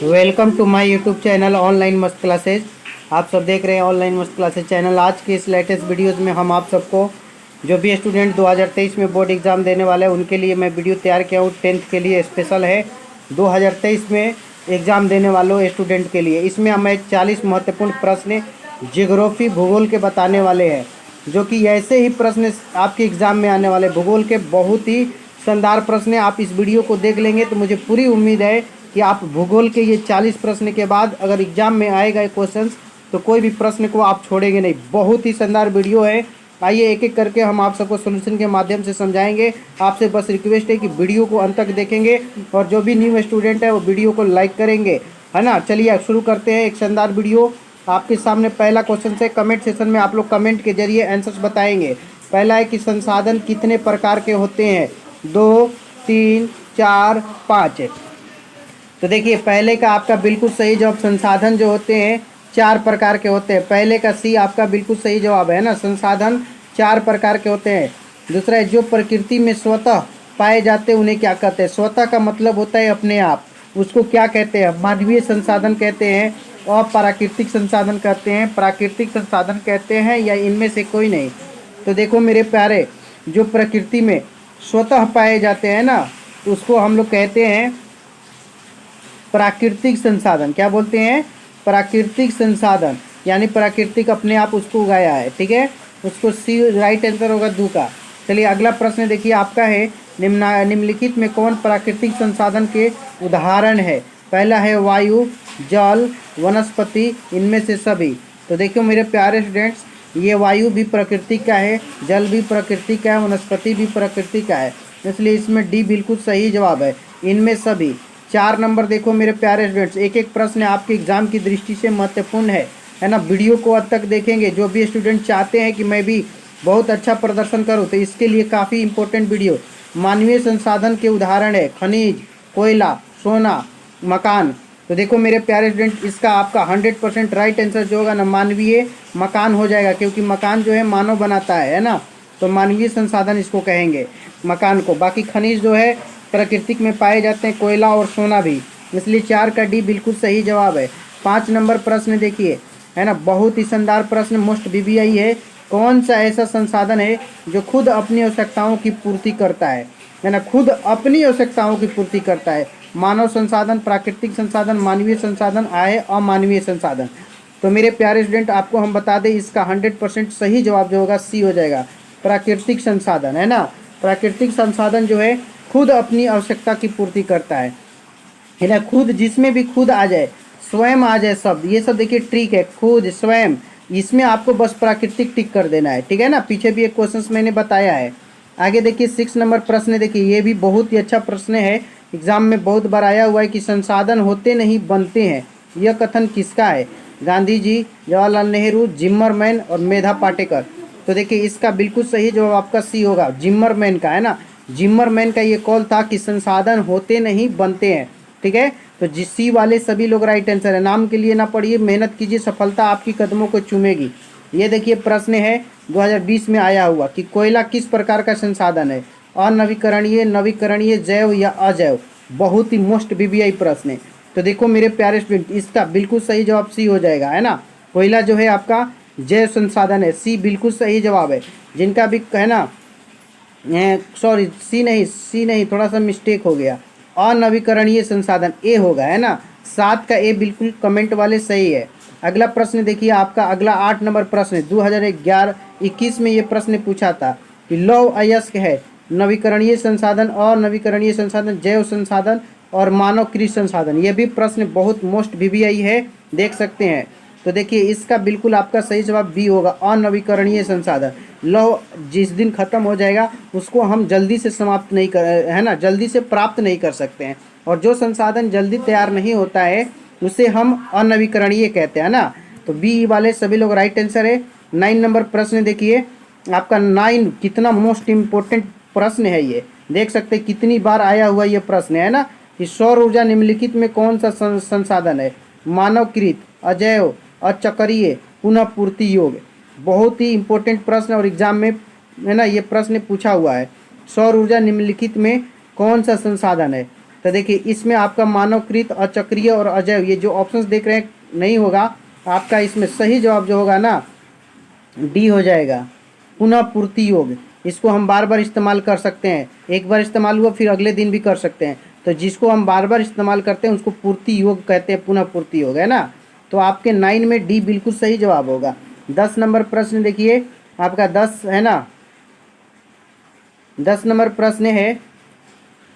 Welcome to my YouTube channel online मस्त classes. आप सब देख रहे हैं ऑनलाइन मस्त क्लासेज चैनल। आज के इस लेटेस्ट वीडियोस में हम आप सबको जो भी स्टूडेंट 2023 में बोर्ड एग्ज़ाम देने वाले हैं उनके लिए मैं वीडियो तैयार किया हूँ। 10th के लिए स्पेशल है, 2023 में एग्ज़ाम देने वालों स्टूडेंट के लिए। इसमें हमें 40 महत्वपूर्ण प्रश्न जियोग्राफी भूगोल के बताने वाले हैं, जो कि ऐसे ही प्रश्न आपके एग्ज़ाम में आने वाले भूगोल के बहुत ही शानदार प्रश्न हैं। आप इस वीडियो को देख लेंगे तो मुझे पूरी उम्मीद है कि आप भूगोल के ये 40 प्रश्न के बाद अगर एग्जाम में आएगा क्वेश्चंस तो कोई भी प्रश्न को आप छोड़ेंगे नहीं। बहुत ही शानदार वीडियो है। आइए एक एक करके हम आप सबको सोल्यूशन के माध्यम से समझाएंगे। आपसे बस रिक्वेस्ट है कि वीडियो को अंत तक देखेंगे और जो भी न्यू स्टूडेंट है वो वीडियो को लाइक करेंगे, है ना। चलिए शुरू करते हैं एक शानदार वीडियो। आपके सामने पहला क्वेश्चन है, कमेंट सेशन में आप लोग कमेंट के जरिए आंसर्स बताएंगे। पहला है कि संसाधन कितने प्रकार के होते हैं? 2, 3, 4, 5। तो देखिए पहले का आपका बिल्कुल सही जवाब, संसाधन जो होते हैं 4 प्रकार के होते हैं। पहले का सी आपका बिल्कुल सही जवाब है ना, संसाधन 4 प्रकार के होते हैं। दूसरा है जो प्रकृति में स्वतः पाए जाते हैं उन्हें क्या कहते हैं? स्वतः का मतलब होता है अपने आप, उसको क्या कहते हैं? मानवीय संसाधन कहते हैं और प्राकृतिक संसाधन कहते हैं। प्राकृतिक संसाधन कहते हैं या इनमें से कोई नहीं? तो देखो मेरे प्यारे, जो प्रकृति में स्वतः पाए जाते हैं ना तो उसको हम लोग कहते हैं प्राकृतिक संसाधन। क्या बोलते हैं? प्राकृतिक संसाधन, यानी प्राकृतिक अपने आप उसको उगाया है, ठीक है। उसको सी राइट आंसर होगा दू का। चलिए अगला प्रश्न देखिए आपका है, निम्नलिखित में कौन प्राकृतिक संसाधन के उदाहरण है? पहला है वायु, जल, वनस्पति, इनमें से सभी। तो देखियो मेरे प्यारे स्टूडेंट्स, ये वायु भी प्रकृति का है, जल भी प्रकृति का है, वनस्पति भी प्रकृति का है, इसलिए इसमें डी बिल्कुल सही जवाब है, इनमें सभी। 4 नंबर देखो मेरे प्यारे स्टूडेंट्स, एक एक प्रश्न आपके एग्जाम की दृष्टि से महत्वपूर्ण है ना। वीडियो को अब तक देखेंगे। जो भी स्टूडेंट चाहते हैं कि मैं भी बहुत अच्छा प्रदर्शन करूं तो इसके लिए काफ़ी इंपॉर्टेंट वीडियो। मानवीय संसाधन के उदाहरण है खनिज, कोयला, सोना, मकान। तो देखो मेरे प्यारे स्टूडेंट, इसका आपका 100% राइट आंसर जो होगा ना मानवीय मकान हो जाएगा, क्योंकि मकान जो है मानव बनाता है ना। तो मानवीय संसाधन इसको कहेंगे मकान को। बाकी खनिज जो है प्राकृतिक में पाए जाते हैं, कोयला और सोना भी, इसलिए 4 का डी बिल्कुल सही जवाब है। 5 नंबर प्रश्न देखिए, है ना, बहुत ही शानदार प्रश्न, मोस्ट बीबीआई है। कौन सा ऐसा संसाधन है जो खुद अपनी आवश्यकताओं की पूर्ति करता है ना, खुद अपनी आवश्यकताओं की पूर्ति करता है? मानव संसाधन, प्राकृतिक संसाधन, मानवीय संसाधन, आय, अमानवीय संसाधन। तो मेरे प्यारे स्टूडेंट आपको हम बता दें, इसका 100% सही जवाब जो होगा सी हो जाएगा, प्राकृतिक संसाधन, है ना। प्राकृतिक संसाधन जो है खुद अपनी आवश्यकता की पूर्ति करता है ना। खुद, जिसमें भी खुद आ जाए, स्वयं आ जाए शब्द, ये सब देखिए ट्रिक है, खुद, स्वयं, इसमें आपको बस प्राकृतिक टिक कर देना है, ठीक है ना। पीछे भी एक क्वेश्चन मैंने बताया है। आगे देखिए 6 नंबर प्रश्न देखिए, ये भी बहुत ही अच्छा प्रश्न है, एग्जाम में बहुत बार आया हुआ है कि संसाधन होते नहीं बनते हैं, यह कथन किसका है? गांधी जी, जवाहरलाल नेहरू, जिम्मरमैन और मेधा पाटेकर। तो देखिए इसका बिल्कुल सही जवाब आपका सी होगा, जिम्मरमैन का, है ना। जिम्मरमैन का ये कॉल था कि संसाधन होते नहीं बनते हैं, ठीक है। तो जिस सी वाले सभी लोग राइट आंसर है। नाम के लिए ना पढ़िए, मेहनत कीजिए, सफलता आपकी कदमों को चूमेगी। ये देखिए प्रश्न है 2020 में आया हुआ कि कोयला किस प्रकार का संसाधन है? अनवीकरणीय, नवीकरणीय, जैव या अजैव? बहुत ही मोस्ट बीबीआई प्रश्न है। तो देखो मेरे प्यारे स्टूडेंट, इसका बिल्कुल सही जवाब सी हो जाएगा, है ना। कोयला जो है आपका जैव संसाधन है, सी बिल्कुल सही जवाब है। जिनका भी, है ना, सॉरी सी नहीं, थोड़ा सा मिस्टेक हो गया, अनवीकरणीय संसाधन ए होगा, है ना। 7 का ए बिल्कुल कमेंट वाले सही है। अगला प्रश्न देखिए आपका, अगला 8 नंबर प्रश्न है, 2011-21 में ये प्रश्न पूछा था कि लौह अयस्क है नवीकरणीय संसाधन, अनवीकरणीय संसाधन, जैव संसाधन और मानवकृत संसाधन। ये भी प्रश्न बहुत मोस्ट बीबीआई है, देख सकते हैं। तो देखिए इसका बिल्कुल आपका सही जवाब बी होगा, अनवीकरणीय संसाधन। लौह जिस दिन खत्म हो जाएगा उसको हम जल्दी से समाप्त नहीं कर, है ना, जल्दी से प्राप्त नहीं कर सकते हैं, और जो संसाधन जल्दी तैयार नहीं होता है उसे हम अनवीकरणीय कहते हैं ना। तो बी वाले सभी लोग राइट आंसर है। 9 नंबर प्रश्न देखिए आपका, 9 कितना मोस्ट इम्पोर्टेंट प्रश्न है, ये देख सकते हैं कितनी बार आया हुआ ये प्रश्न है ना, कि सौर ऊर्जा निम्नलिखित में कौन सा संसाधन है? मानवकृत, अजैव, अचक्रीय, पुनः पूर्ति योग्य। बहुत ही इंपॉर्टेंट प्रश्न और एग्जाम में, है ना, ये प्रश्न पूछा हुआ है। सौर ऊर्जा निम्नलिखित में कौन सा संसाधन है? तो देखिए इसमें आपका मानवकृत, अचक्रीय और अजैव, ये जो ऑप्शंस देख रहे हैं नहीं होगा आपका। इसमें सही जवाब जो होगा ना डी हो जाएगा, पुनः पूर्ति योग। इसको हम बार बार इस्तेमाल कर सकते हैं, एक बार इस्तेमाल हुआ फिर अगले दिन भी कर सकते हैं। तो जिसको हम बार बार इस्तेमाल करते हैं उसको पूर्ति योग कहते हैं, पुनः पूर्ति योग, है ना। तो आपके 9 में डी बिल्कुल सही जवाब होगा। 10 नंबर प्रश्न देखिए आपका 10 है ना, 10 नंबर प्रश्न है,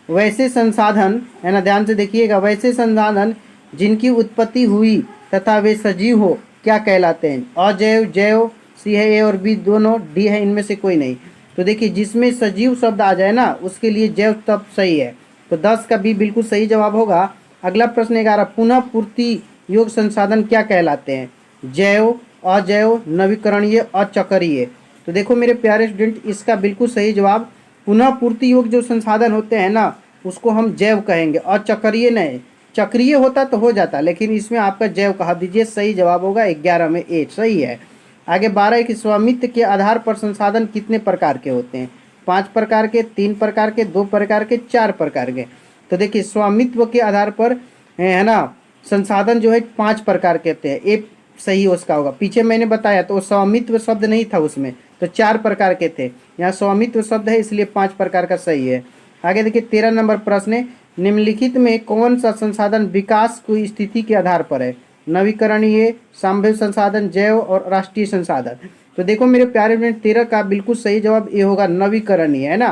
वैसे संसाधन है ना, ध्यान से देखिएगा, वैसे संसाधन जिनकी उत्पत्ति हुई तथा वे सजीव हो क्या कहलाते हैं। अजैव, जैव, सी है ए और बी दोनों, डी है इनमें से कोई नहीं। तो देखिए जिसमें सजीव शब्द आ जाए ना उसके लिए जैव तब सही है। तो 10 का बी बिल्कुल सही जवाब होगा। अगला प्रश्न 11, पुनः पूर्ति योग संसाधन क्या कहलाते हैं। जैव, अजैव, नवीकरणीय, अचक्रीय। तो देखो मेरे प्यारे स्टूडेंट, इसका बिल्कुल सही जवाब, पुनः पूर्ति योग जो संसाधन होते हैं ना उसको हम जैव कहेंगे, अचक्रीय नहीं। चक्रीय होता तो हो जाता, लेकिन इसमें आपका जैव कहा दीजिए, सही जवाब होगा। 11 में ए सही है। आगे 12 कि स्वामित्व के आधार पर संसाधन कितने प्रकार के होते हैं। 5 प्रकार के, 3 प्रकार के, 2 प्रकार के, 4 प्रकार के। तो देखिए स्वामित्व के आधार पर है ना संसाधन जो है 5 प्रकार के होते हैं, ए सही उसका होगा। पीछे मैंने बताया तो स्वामित्व शब्द नहीं था उसमें, तो 4 प्रकार के थे, यहाँ स्वामित्व शब्द है इसलिए 5 प्रकार का सही है। आगे देखिए 13 नंबर प्रश्न है, निम्नलिखित में कौन सा संसाधन विकास की स्थिति के आधार पर है। नवीकरणीय, संभाव्य संसाधन, जैव और राष्ट्रीय संसाधन। तो देखो मेरे प्यारे फ्रेंड 13 का बिल्कुल सही जवाब ये होगा, नवीकरणीय, है ना।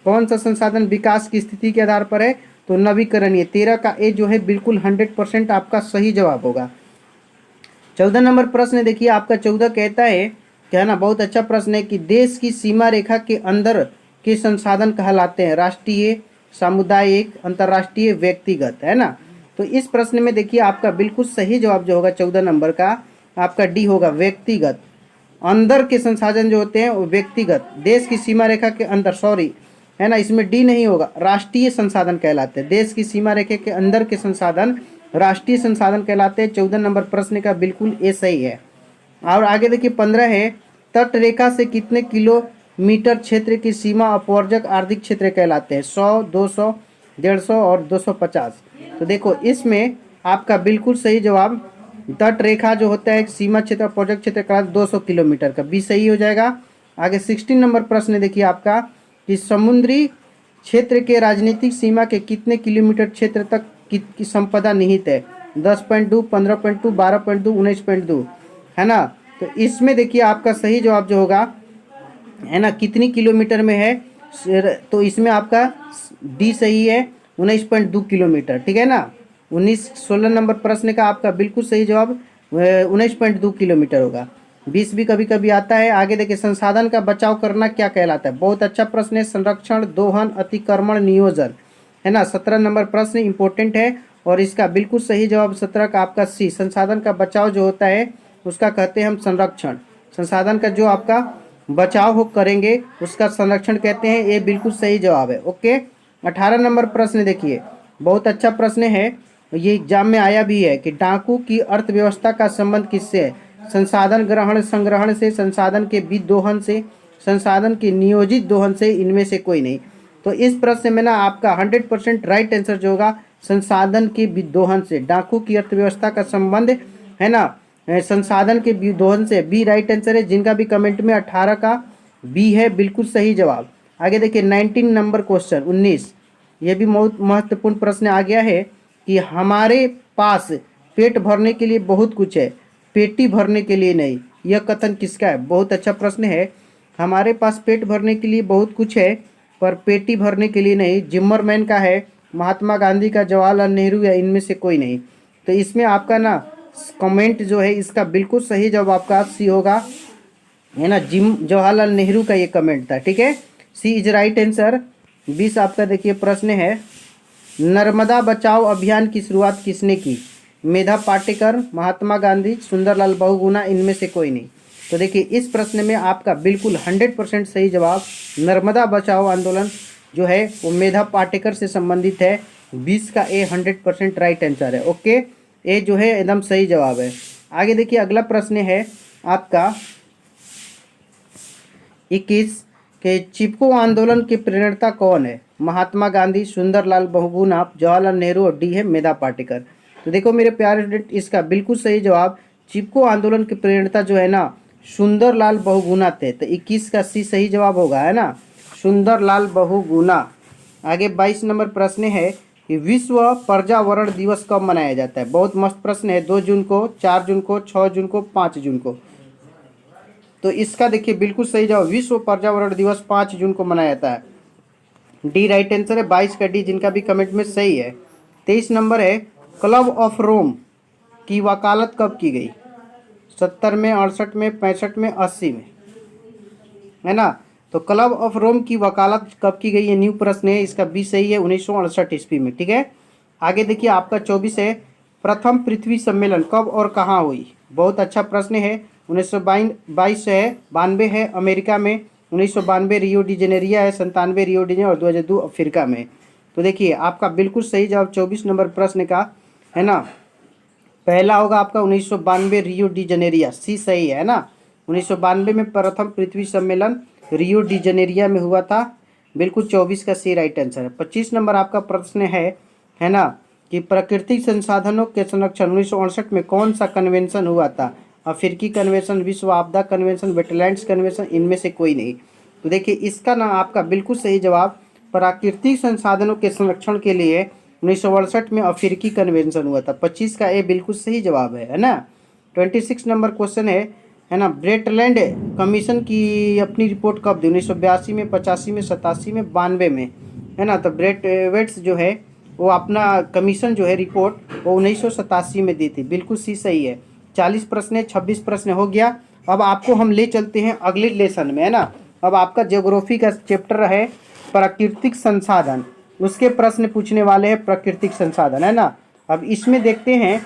कौन सा संसाधन विकास की स्थिति के आधार पर है, तो नवीकरणीय। 13 का ए जो है बिल्कुल 100% आपका सही जवाब होगा। 14 नंबर प्रश्न देखिए आपका 14 कहता है क्या ना, बहुत अच्छा प्रश्न है कि देश की सीमा रेखा के अंदर के संसाधन कहलाते हैं राष्ट्रीय, सामुदायिक, अंतर्राष्ट्रीय, व्यक्तिगत, है ना। तो इस प्रश्न में देखिए आपका बिल्कुल सही जवाब जो होगा 14 नंबर का आपका डी होगा, व्यक्तिगत। अंदर के संसाधन जो होते हैं वो व्यक्तिगत, देश की सीमा रेखा के अंदर, सॉरी है ना, इसमें डी नहीं होगा, राष्ट्रीय संसाधन कहलाते हैं। देश की सीमा रेखा के अंदर के संसाधन राष्ट्रीय संसाधन कहलाते हैं। 14 नंबर प्रश्न का बिल्कुल ए सही है। और आगे देखिए 15 है, तट रेखा से कितने किलोमीटर क्षेत्र की सीमा अपवर्जक आर्थिक क्षेत्र कहलाते हैं। 100, 200, 150 और 250। तो देखो इसमें आपका बिल्कुल सही जवाब, तट रेखा जो होता है सीमा क्षेत्र अपवर्जक क्षेत्र का 200 किलोमीटर का, बी सही हो जाएगा। आगे 16 नंबर प्रश्न देखिए आपका कि समुद्री क्षेत्र के राजनीतिक सीमा के कितने किलोमीटर क्षेत्र तक की संपदा निहित है। 10.2, 15.2, 12.2, 19.2, है ना। तो इसमें देखिए आपका सही जवाब जो होगा है ना कितनी किलोमीटर में है, तो इसमें आपका डी सही है, 19.2 किलोमीटर, ठीक है ना। 16 नंबर प्रश्न का आपका बिल्कुल सही जवाब 19.2 किलोमीटर होगा। 20 भी कभी कभी आता है। आगे देखिए संसाधन का बचाव करना क्या कहलाता है, बहुत अच्छा प्रश्न है। संरक्षण, दोहन, अतिक्रमण, नियोजन, है ना। 17 नंबर प्रश्न इंपॉर्टेंट है और इसका बिल्कुल सही जवाब 17 का आपका सी, संसाधन का बचाव जो होता है उसका कहते हैं हम संरक्षण। संसाधन का जो आपका बचाव हो करेंगे उसका संरक्षण कहते हैं, ये बिल्कुल सही जवाब है। ओके 18 नंबर प्रश्न देखिए, बहुत अच्छा प्रश्न है, ये एग्जाम में आया भी है कि डाकू की अर्थव्यवस्था का संबंध किससे है। संसाधन ग्रहण संग्रहण से, संसाधन के बीच दोहन से, संसाधन के नियोजित दोहन से, इनमें से कोई नहीं। तो इस प्रश्न में ना आपका 100% राइट आंसर जो होगा संसाधन के दोहन से। डाकू की अर्थव्यवस्था का संबंध है ना संसाधन के दोहन से, बी राइट आंसर है। जिनका भी कमेंट में 18 का बी है बिल्कुल सही जवाब। आगे देखिए 19 नंबर क्वेश्चन 19, ये भी बहुत महत्वपूर्ण प्रश्न आ गया है कि हमारे पास पेट भरने के लिए बहुत कुछ है, पेटी भरने के लिए नहीं, यह कथन किसका है। बहुत अच्छा प्रश्न है, हमारे पास पेट भरने के लिए बहुत कुछ है पर पेटी भरने के लिए नहीं। जिम्मरमैन का है, महात्मा गांधी का, जवाहरलाल नेहरू या इनमें से कोई नहीं। तो इसमें आपका ना कमेंट जो है इसका बिल्कुल सही जवाब आपका सी होगा, है ना। जवाहरलाल नेहरू का ये कमेंट था, ठीक है, सी इज राइट आंसर। 20 आपका देखिए प्रश्न है, नर्मदा बचाओ अभियान की शुरुआत किसने की। मेधा पाटेकर, महात्मा गांधी, सुंदरलाल बहुगुणा, इनमें से कोई नहीं। तो देखिए इस प्रश्न में आपका बिल्कुल 100% सही जवाब नर्मदा बचाओ आंदोलन जो है वो मेधा पाटेकर से संबंधित है। 20 का ए 100% राइट आंसर है। ओके ए जो है एकदम सही जवाब है। आगे देखिए अगला प्रश्न है आपका 21 के चिपको आंदोलन के प्रेरणता कौन है। महात्मा गांधी, सुंदरलाल बहुगुणा, जवाहरलाल नेहरू और डी है मेधा पाटेकर। तो देखो मेरे प्यारे स्टूडेंट, इसका बिल्कुल सही जवाब चिपको आंदोलन की प्रेरणा जो है ना सुंदरलाल बहुगुणा थे। तो 21 का सी सही जवाब होगा, है ना, सुंदरलाल बहुगुणा। आगे 22 नंबर प्रश्न है कि विश्व पर्यावरण दिवस कब मनाया जाता है। बहुत मस्त प्रश्न है। 2 जून को, 4 जून को, 6 जून को, 5 जून को। तो इसका देखिए बिल्कुल सही जवाब विश्व पर्यावरण दिवस 5 जून को मनाया जाता है। डी राइट आंसर है, 22 का डी, जिनका भी कमेंट में सही है। 23 नंबर है क्लब ऑफ रोम की वकालत कब की गई। 70 में, 68 में, 65 में, 80 में, है ना। तो क्लब ऑफ रोम की वकालत कब की गई, ये न्यू प्रश्न है। इसका बी सही है, 1968 ईस्वी में। ठीक है। आगे देखिए आपका 24 है प्रथम पृथ्वी सम्मेलन कब और कहाँ हुई। बहुत अच्छा प्रश्न है। 1922 है, 92 है अमेरिका में, 1992 रियो डी जेनेरिया है, 97 रियो डी जेनेरिया और 2002 अफ्रीका में। तो देखिए आपका बिल्कुल सही जवाब 24 नंबर प्रश्न का, है ना, पहला होगा आपका 1992 रियो डी जेनेरिया, सी सही है ना। 1992 में प्रथम पृथ्वी सम्मेलन रियो डी जेनेरिया में हुआ था। बिल्कुल 24 का सी राइट आंसर है। 25 नंबर आपका प्रश्न है ना, कि प्राकृतिक संसाधनों के संरक्षण 1968 में कौन सा कन्वेंशन हुआ था। अफ्रीकी कन्वेंशन, विश्व आपदा कन्वेंशन, वेटलैंड्स कन्वेंशन, इनमें से कोई नहीं। तो देखिए इसका ना आपका बिल्कुल सही जवाब प्राकृतिक संसाधनों के संरक्षण के लिए 1968 में अफ्रीकी कन्वेंशन हुआ था। 25 का ए बिल्कुल सही जवाब है ना। 26 नंबर क्वेश्चन है ना, ब्रेटलैंड कमीशन की अपनी रिपोर्ट कब दी। 1982 में, 85 में, 87 में, 92 में, है ना। तो ब्रेटवेट्स जो है वो अपना कमीशन जो है रिपोर्ट वो 1987 में दी थी। बिल्कुल सी सही है। 40 प्रश्न है, 26 प्रश्न हो गया। अब आपको हम ले चलते हैं अगले लेसन में, है ना। अब आपका ज्योग्राफी का चैप्टर है प्राकृतिक संसाधन, उसके प्रश्न पूछने वाले हैं प्राकृतिक संसाधन, है ना। अब इसमें देखते हैं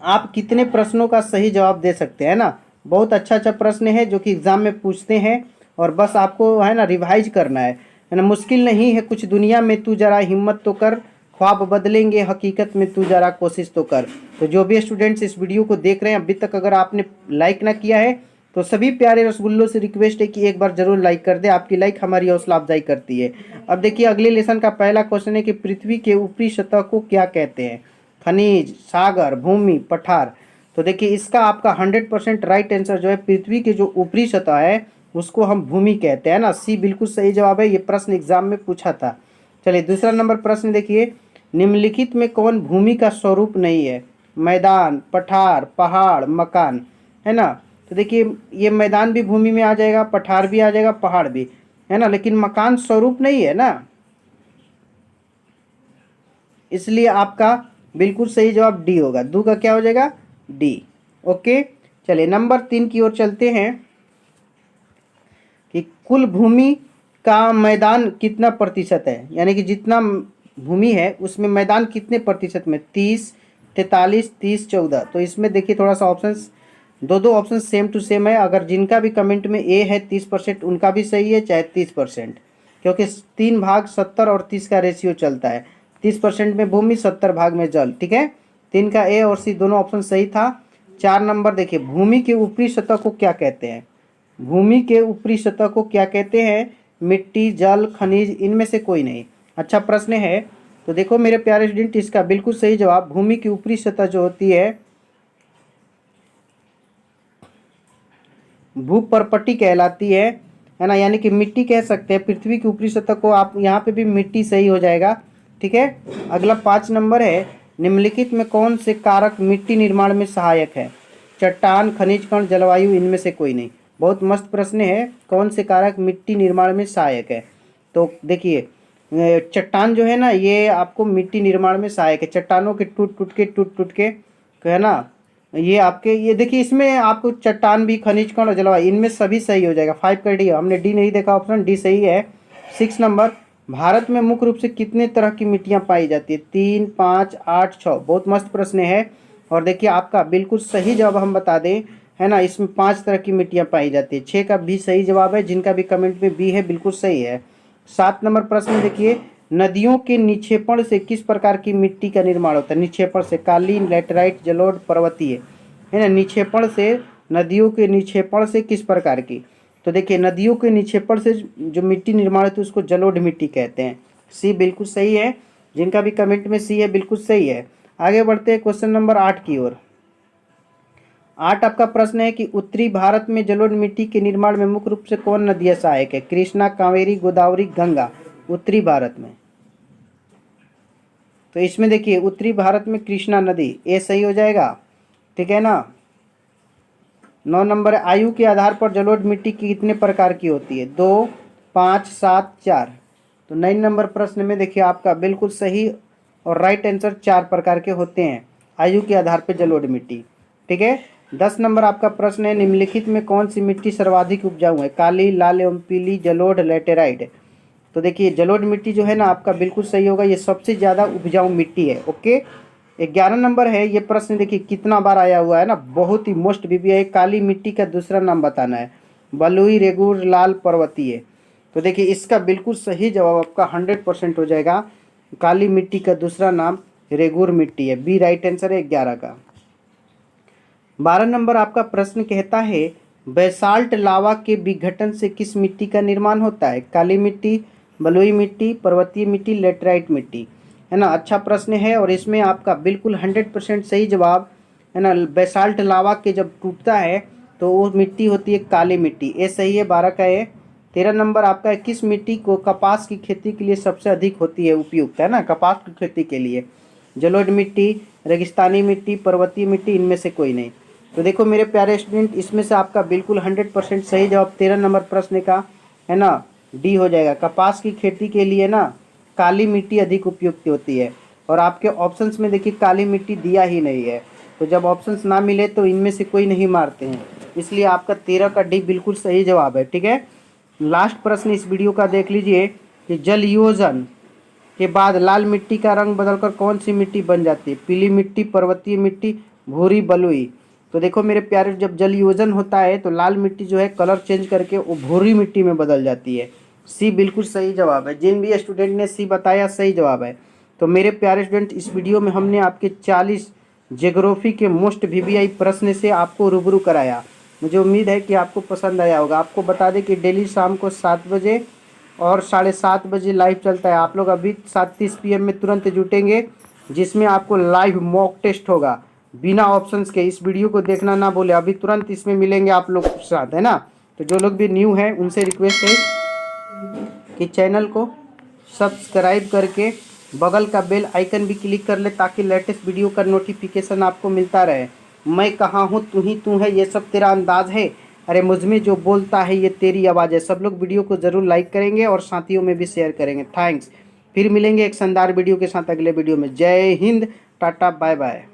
आप कितने प्रश्नों का सही जवाब दे सकते हैं ना। बहुत अच्छा प्रश्न है जो कि एग्जाम में पूछते हैं और बस आपको है ना रिवाइज करना है ना। मुश्किल नहीं है कुछ दुनिया में, तू जरा हिम्मत तो कर, ख्वाब बदलेंगे हकीकत में, तू जरा कोशिश तो कर। तो जो भी स्टूडेंट्स इस वीडियो को देख रहे हैं अभी तक अगर आपने लाइक ना किया है तो सभी प्यारे रसगुल्लों से रिक्वेस्ट है कि एक बार जरूर लाइक कर दे। आपकी लाइक हमारी हौसला अफजाई करती है। अब देखिए अगले लेसन का पहला क्वेश्चन है कि पृथ्वी के ऊपरी सतह को क्या कहते हैं। खनिज, सागर, भूमि, पठार। तो देखिए इसका आपका 100% राइट आंसर जो है पृथ्वी के जो ऊपरी सतह है उसको हम भूमि कहते हैं ना। सी बिल्कुल सही जवाब है। ये प्रश्न एग्जाम में पूछा था। चलिए दूसरा नंबर प्रश्न देखिए, निम्नलिखित में कौन भूमि का स्वरूप नहीं है। मैदान, पठार, पहाड़, मकान, है ना। तो देखिए ये मैदान भी भूमि में आ जाएगा, पठार भी आ जाएगा, पहाड़ भी, है ना, लेकिन मकान स्वरूप नहीं है ना, इसलिए आपका बिल्कुल सही जवाब डी होगा। दो का क्या हो जाएगा, डी। ओके चलिए नंबर 3 की ओर चलते हैं कि कुल भूमि का मैदान कितना प्रतिशत है, यानी कि जितना भूमि है उसमें मैदान कितने प्रतिशत में, 30, 43, 30, 14। तो इसमें देखिए थोड़ा सा ऑप्शंस, दो ऑप्शन सेम टू सेम है। अगर जिनका भी कमेंट में ए है 30% उनका भी सही है, चाहे 30%, क्योंकि 3 भाग 70 और 30 का रेशियो चलता है। 30% में भूमि, 70 भाग में जल। ठीक है, 3 का ए और सी दोनों ऑप्शन सही था। 4 नंबर देखिए, भूमि के ऊपरी सतह को क्या कहते हैं। भूमि के ऊपरी सतह को क्या कहते हैं, मिट्टी, जल, खनिज, इनमें से कोई नहीं। अच्छा प्रश्न है। तो देखो मेरे प्यारे स्टूडेंट, इसका बिल्कुल सही जवाब भूमि की ऊपरी सतह जो होती है भूपर्पटी कहलाती है ना, यानी कि मिट्टी कह सकते हैं। पृथ्वी की ऊपरी सतह को आप यहाँ पे भी मिट्टी सही हो जाएगा। ठीक है, अगला 5 नंबर है, निम्नलिखित में कौन से कारक मिट्टी निर्माण में सहायक है। चट्टान, खनिज कण, जलवायु, इनमें से कोई नहीं। बहुत मस्त प्रश्न है, कौन से कारक मिट्टी निर्माण में सहायक है। तो देखिए चट्टान जो है ना ये आपको मिट्टी निर्माण में सहायक है। चट्टानों के टूट के है ना, ये आपके ये देखिए इसमें आपको चट्टान भी, खनिज कण और जलवायु, इनमें सभी सही हो जाएगा। 5 का डी, हमने डी नहीं देखा ऑप्शन, डी सही है। 6 नंबर, भारत में मुख्य रूप से कितने तरह की मिट्टियां पाई जाती है, 3, 5, 8, 6। बहुत मस्त प्रश्न है। और देखिए आपका बिल्कुल सही जवाब हम बता दें, है ना, इसमें 5 तरह की मिट्टियां पाई जाती है। 6 का भी सही जवाब है, जिनका भी कमेंट में बी है बिल्कुल सही है। 7 नंबर प्रश्न देखिए, नदियों के निक्षेपण से किस प्रकार की मिट्टी का निर्माण होता है। निक्षेपण से कालीन, लैटेराइट, जलोढ़, पर्वतीय, है ना। निक्षेपण से, नदियों के निक्षेपण से किस प्रकार की, तो देखिए नदियों के निक्षेपण से जो मिट्टी निर्माण होती है उसको जलोढ़ मिट्टी कहते हैं। सी बिल्कुल सही है, जिनका भी कमेंट में सी है बिल्कुल सही है। आगे बढ़ते हैं क्वेश्चन नंबर 8 की ओर। 8 आपका प्रश्न है कि उत्तरी भारत में जलोढ़ मिट्टी के निर्माण में मुख्य रूप से कौन नदियाँ सहायक है? कृष्णा, कावेरी, गोदावरी, गंगा। उत्तरी भारत में, तो इसमें देखिए उत्तरी भारत में कृष्णा नदी, ये सही हो जाएगा, ठीक है ना। 9 नंबर, आयु के आधार पर जलोढ़ मिट्टी कितने प्रकार की होती है? 2, 5, 7, 4। तो 9 नंबर प्रश्न में देखिए आपका बिल्कुल सही और राइट आंसर 4 प्रकार के होते हैं आयु के आधार पर जलोढ़ मिट्टी, ठीक है। 10 नंबर आपका प्रश्न है, निम्नलिखित में कौन सी मिट्टी सर्वाधिक उपजाऊ है? काली, लाल एवं पीली, जलोढ़, लेटेराइट। तो देखिए जलोढ़ मिट्टी जो है ना आपका बिल्कुल सही होगा, ये सबसे ज़्यादा उपजाऊ मिट्टी है। ओके, 11 नंबर है ये प्रश्न, देखिए कितना बार आया हुआ है ना, बहुत ही मोस्ट VBI। काली मिट्टी का दूसरा नाम बताना है। बलुई, रेगुर, लाल, पर्वतीय। तो देखिए इसका बिल्कुल सही जवाब आपका 100% हो जाएगा। काली मिट्टी का दूसरा नाम रेगुर मिट्टी है, बी राइट आंसर है 11 का। 12 नंबर आपका प्रश्न कहता है, बेसाल्ट लावा के विघटन से किस मिट्टी का निर्माण होता है? काली मिट्टी, बलुई मिट्टी, पर्वतीय मिट्टी, लेटराइट मिट्टी, है ना। अच्छा प्रश्न है और इसमें आपका बिल्कुल 100% सही जवाब है ना। बेसाल्ट लावा के जब टूटता है तो वो मिट्टी होती है काली मिट्टी, ये सही है 12 का ये। 13 नंबर आपका है, किस मिट्टी को कपास की खेती के लिए सबसे अधिक होती है उपयुक्त, है ना, कपास की खेती के लिए? जलोढ़ मिट्टी, रेगिस्तानी मिट्टी, पर्वतीय मिट्टी, इनमें से कोई नहीं। तो देखो मेरे प्यारे स्टूडेंट, इसमें से आपका बिल्कुल 100% सही जवाब 13 नंबर प्रश्न का है ना डी हो जाएगा। कपास की खेती के लिए ना काली मिट्टी अधिक उपयुक्त होती है। और आपके ऑप्शंस में देखिए काली मिट्टी दिया ही नहीं है, तो जब ऑप्शंस ना मिले तो इनमें से कोई नहीं मारते हैं, इसलिए आपका 13 का डी बिल्कुल सही जवाब है, ठीक है। लास्ट प्रश्न इस वीडियो का देख लीजिए कि जल योजन के बाद लाल मिट्टी का रंग बदलकर कौन सी मिट्टी बन जाती है? पीली मिट्टी, पर्वतीय मिट्टी, भूरी, बलुई। तो देखो मेरे प्यारे, जब जल योजन होता है तो लाल मिट्टी जो है कलर चेंज करके वो भूरी मिट्टी में बदल जाती है। सी बिल्कुल सही जवाब है, जिन भी स्टूडेंट ने सी बताया सही जवाब है। तो मेरे प्यारे स्टूडेंट, इस वीडियो में हमने आपके 40 ज्योग्राफी के मोस्ट VBI प्रश्न से आपको रूबरू कराया। मुझे उम्मीद है कि आपको पसंद आया होगा। आपको बता दें कि डेली शाम को 7 बजे और 7:30 बजे लाइव चलता है। आप लोग अभी 7:30 PM में तुरंत जुटेंगे, जिसमें आपको लाइव मॉक टेस्ट होगा बिना ऑप्शंस के। इस वीडियो को देखना ना भूले, अभी तुरंत इसमें मिलेंगे आप लोग के साथ, है ना। तो जो लोग भी न्यू हैं उनसे रिक्वेस्ट है कि चैनल को सब्सक्राइब करके बगल का बेल आइकन भी क्लिक कर ले, ताकि लेटेस्ट वीडियो का नोटिफिकेशन आपको मिलता रहे। मैं कहाँ हूँ, तू ही तू है, ये सब तेरा अंदाज है, अरे मुझ में जो बोलता है ये तेरी आवाज़ है। सब लोग वीडियो को ज़रूर लाइक करेंगे और साथियों में भी शेयर करेंगे। थैंक्स। फिर मिलेंगे एक शानदार वीडियो के साथ अगले वीडियो में। जय हिंद, टाटा, बाय बाय।